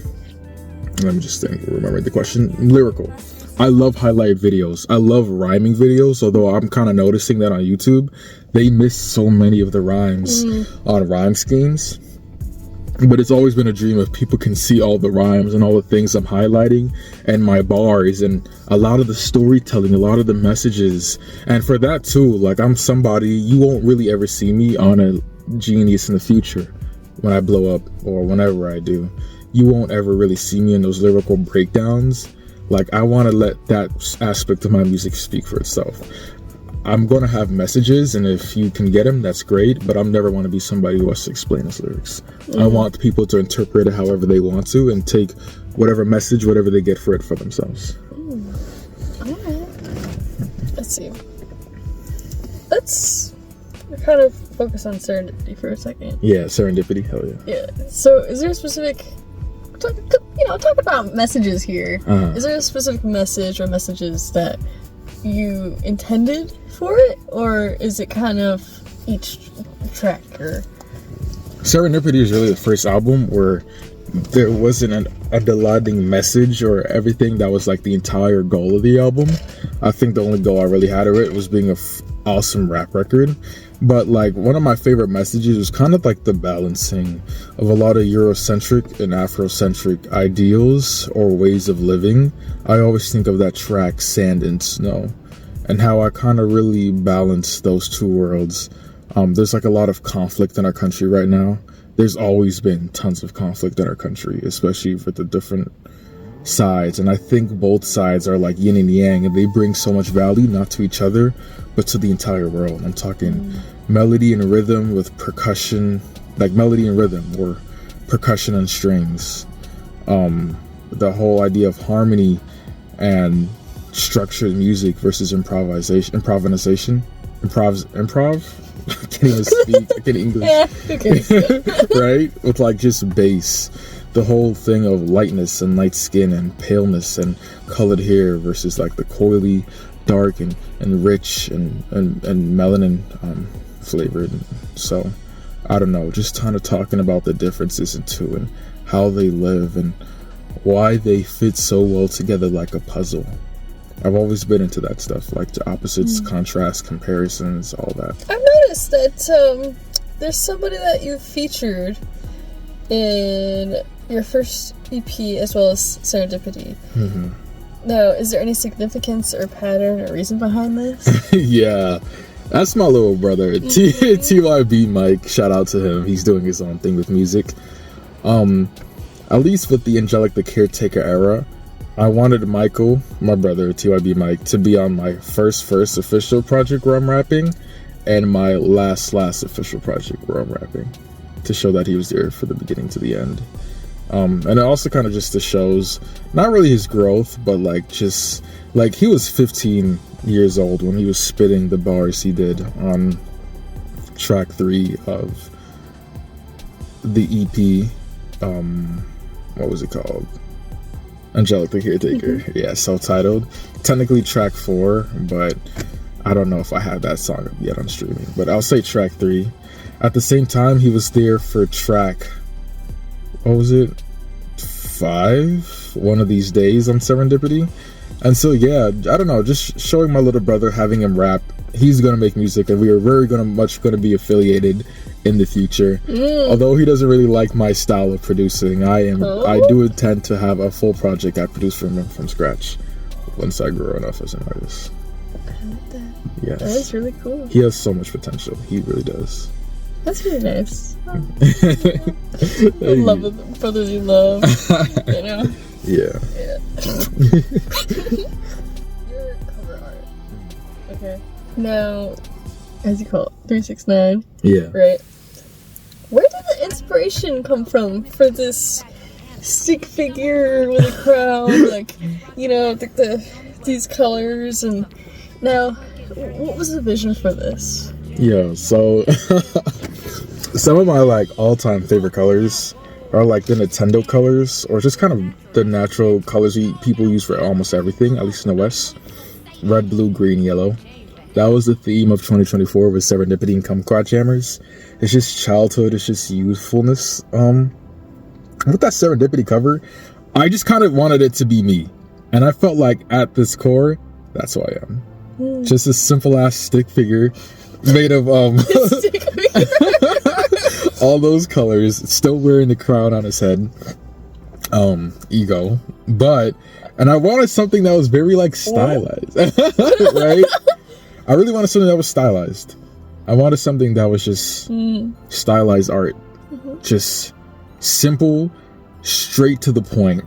let me just remember the question. Lyrical. I love highlight videos. I love rhyming videos, although I'm kind of noticing that on YouTube, they miss so many of the rhymes on rhyme schemes. But it's always been a dream if people can see all the rhymes and all the things I'm highlighting and my bars and a lot of the storytelling, a lot of the messages. And for that too, like, I'm somebody, you won't really ever see me on a Genius in the future when I blow up or whenever I do. You won't ever really see me in those lyrical breakdowns. Like, I want to let that aspect of my music speak for itself. I'm going to have messages, and if you can get them, that's great, but I'm never want to be somebody who has to explain his lyrics. I want people to interpret it however they want to and take whatever message, whatever they get for it for themselves. Alright. Let's see. Let's kind of focus on serendipity for a second. Yeah, serendipity, hell yeah. Yeah. So, is there a specific... talk about messages here. Is there a specific message or messages that you intended for it, or is it kind of each track? Or Serendipity is really the first album where there wasn't an underlying message or everything that was like the entire goal of the album. I think the only goal I really had of it was being an awesome rap record. But like, one of my favorite messages was kind of like the balancing of a lot of Eurocentric and Afrocentric ideals or ways of living. I always think of that track Sand and Snow and how I kind of really balance those two worlds. There's like a lot of conflict in our country right now. There's always been tons of conflict in our country, especially with the different sides. And I think both sides are like yin and yang, and they bring so much value, not to each other, but to the entire world. I'm talking melody and rhythm with percussion, like melody and rhythm or percussion and strings. The whole idea of harmony and structured music versus improv. I can't even speak. I can't English. yeah, okay. Right? With like just bass. The whole thing of lightness and light skin and paleness and colored hair versus like the coily, dark and rich and melanin flavored. So I don't know, just kind of talking about the differences in two and how they live and why they fit so well together like a puzzle. I've always been into that stuff, like the opposites, contrast, comparisons, all that. I've noticed that there's somebody that you featured in your first EP as well as Serendipity. Now, is there any significance or pattern or reason behind this? Yeah, that's my little brother, TYB Mike. Shout out to him. He's doing his own thing with music. At least with the Angelic the Caretaker era, I wanted Michael, my brother, TYB Mike, to be on my first official project where I'm rapping and my last official project where I'm rapping, to show that he was there for the beginning to the end. And it also kind of just shows not really his growth, but like just like he was 15 years old when he was spitting the bars he did on track 3 of the EP. What was it called? Angelic the Caretaker. Yeah, self-titled. Technically track 4, but I don't know if I have that song up yet on streaming, but I'll say track 3. At the same time, he was there for track, what was it, 5? One of these days on Serendipity. And so, yeah, I don't know, just showing my little brother, having him rap. He's going to make music, and we are very much going to be affiliated in the future. Although he doesn't really like my style of producing, I do intend to have a full project I produce from scratch once I grow enough as an artist. I like that. Yes. That is really cool. He has so much potential. He really does. That's really nice. I love the brotherly love. You know? Yeah. Your cover art. Okay. Now, as you call it, 369. Yeah. Right? Where did the inspiration come from for this stick figure with a crown? Like, you know, these colors. And now, what was the vision for this? Yeah, so some of my like all-time favorite colors are like the Nintendo colors, or just kind of the natural colors people use for almost everything, at least in the West. Red, blue, green, yellow. That was the theme of 2024 with Serendipity and Kumquat Jammers. It's just childhood, it's just youthfulness. With that Serendipity cover, I just kind of wanted it to be me. And I felt like at this core, that's who I am. Just a simple ass stick figure made of all those colors, still wearing the crown on his head. Ego. And I wanted something that was very like stylized. Right? I really wanted something that was stylized. I wanted something that was just stylized art. Just simple, straight to the point.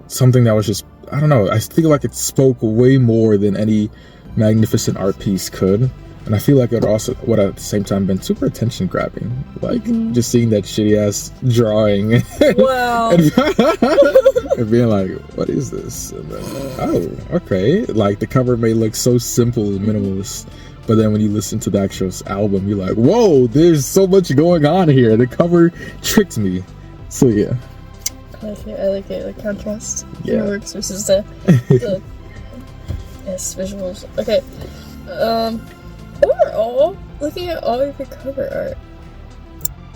Something that was just, I don't know, I feel like it spoke way more than any magnificent art piece could. And I feel like it also would at the same time been super attention grabbing. Like just seeing that shitty ass drawing. Wow. And being like, what is this? And then, oh, okay. Like the cover may look so simple and minimalist, but then when you listen to the actual album, you're like, whoa, there's so much going on here. The cover tricked me. So yeah. I like it. Like contrast. Yeah. Works versus the yes, visuals. Okay. Overall, looking at all of your cover art,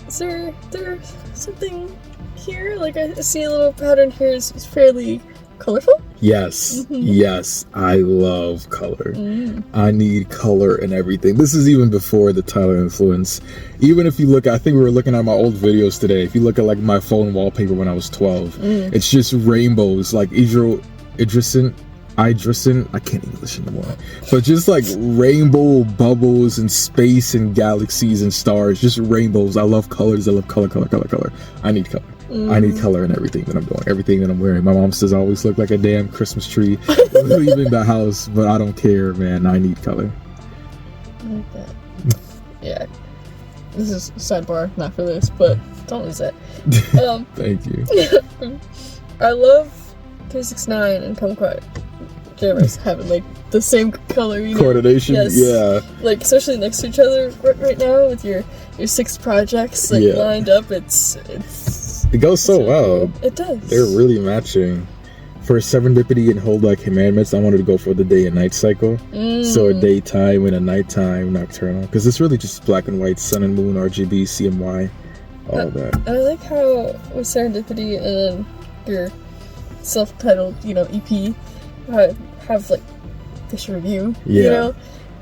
is there something here? Like I see a little pattern here. It's fairly colorful. Yes, yes, I love color. I need color in everything. This is even before the Tyler influence. Even if you look, I think we were looking at my old videos today. If you look at like my phone wallpaper when I was 12, it's just rainbows, like Idrison, I can't English anymore, but just like rainbow bubbles and space and galaxies and stars, just rainbows. I love colors. I love color. I need color. I need color in everything that I'm doing, everything that I'm wearing. My mom says I always look like a damn Christmas tree leaving the house, but I don't care, man. I need color. I like that. Yeah. This is a sidebar, not for this, but don't lose that. Thank you. I love 369 and Kumquat Jammers having like the same color, you know? Coordination, yes. Yeah. Like especially next to each other right now with your 6 projects like lined up. It goes so well. It does. They're really matching. For Serendipity and Hold Like Commandments, I wanted to go for the day and night cycle. So a daytime and a nighttime nocturnal, because it's really just black and white, sun and moon, RGB, CMY, all that. I like how with Serendipity and then your self-titled, EP, have like this review, you know,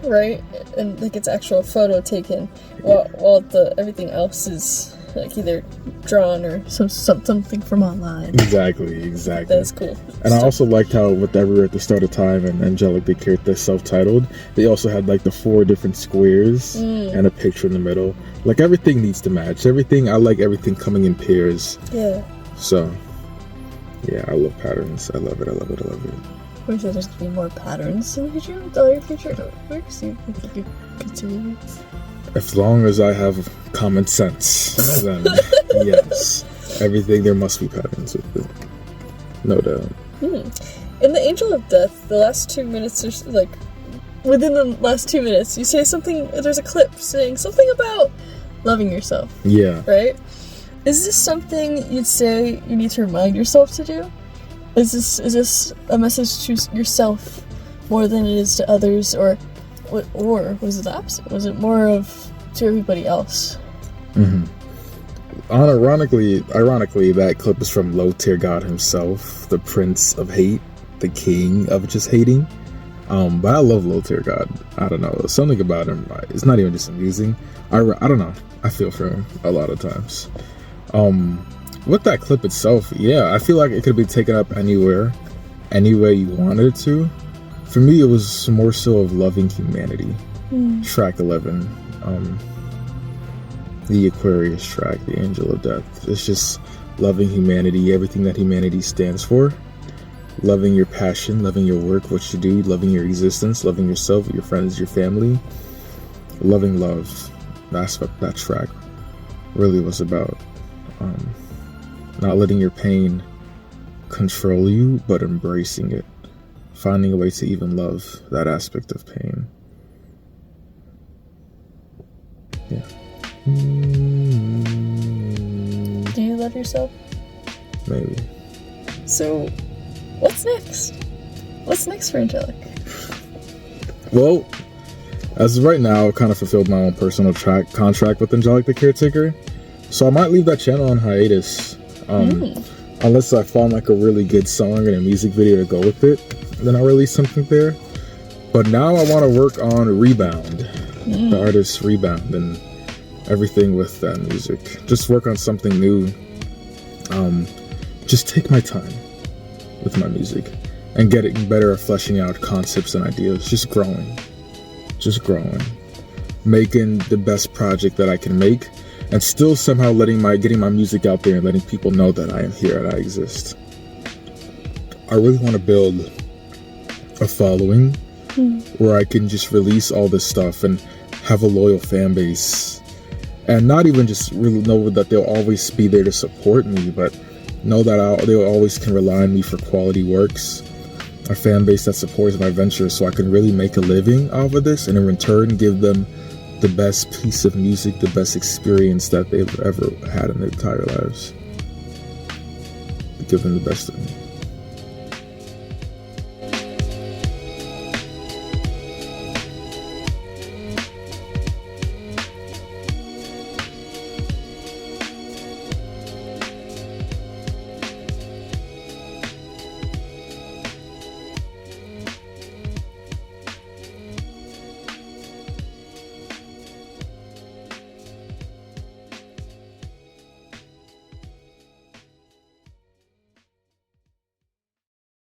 right? And like it's actual photo taken, while everything else is like either drawn or something from online. Exactly. That's cool. And I also liked how with Everywhere at the Start of Time and Angelic the Caretaker, self-titled, they also had like the 4 different squares and a picture in the middle. Like everything needs to match. I like everything coming in pairs. Yeah. So, yeah, I love patterns. I love it. I wish there's going to be more patterns in the future with all your future works. You think you continue? As long as I have common sense, then yes. Everything, there must be patterns with it. No doubt. In the Angel of Death, the last 2 minutes, there's like, within the last 2 minutes, you say something, there's a clip saying something about loving yourself. Yeah. Right? Is this something you'd say you need to remind yourself to do? Is this a message to yourself more than it is to others, or was it the opposite? Was it more of to everybody else? Ironically, that clip is from Low Tier God himself, the Prince of Hate, the King of just hating. But I love Lil Tier God. I don't know, something about him. It's not even just amusing. I don't know. I feel for him a lot of times. With that clip itself, yeah, I feel like it could be taken up anywhere, any way you wanted it to. For me, it was more so of loving humanity. Track 11, the Aquarius track, the Angel of Death. It's just loving humanity, everything that humanity stands for. Loving your passion, loving your work, what you do, loving your existence, loving yourself, your friends, your family. Loving love. That's what that track really was about. Not letting your pain control you, but embracing it. Finding a way to even love that aspect of pain. Yeah. Do you love yourself? Maybe. So, what's next? What's next for Angelic? Well, as of right now, I've kind of fulfilled my own personal contract with Angelic the Caretaker. So I might leave that channel on hiatus. Unless I find like a really good song and a music video to go with it, then I'll release something there. But now I want to work on Rebound, the artist Rebound, and everything with that music. Just work on something new. Just take my time with my music and getting better at fleshing out concepts and ideas. Just growing, making the best project that I can make, and still somehow getting my music out there and letting people know that I am here and I exist. I really want to build a following where I can just release all this stuff and have a loyal fan base, and not even just really know that they'll always be there to support me, but know that they always can rely on me for quality works. A fan base that supports my venture, so I can really make a living off of this, and in return give them the best piece of music, the best experience that they've ever had in their entire lives. Give them the best of me.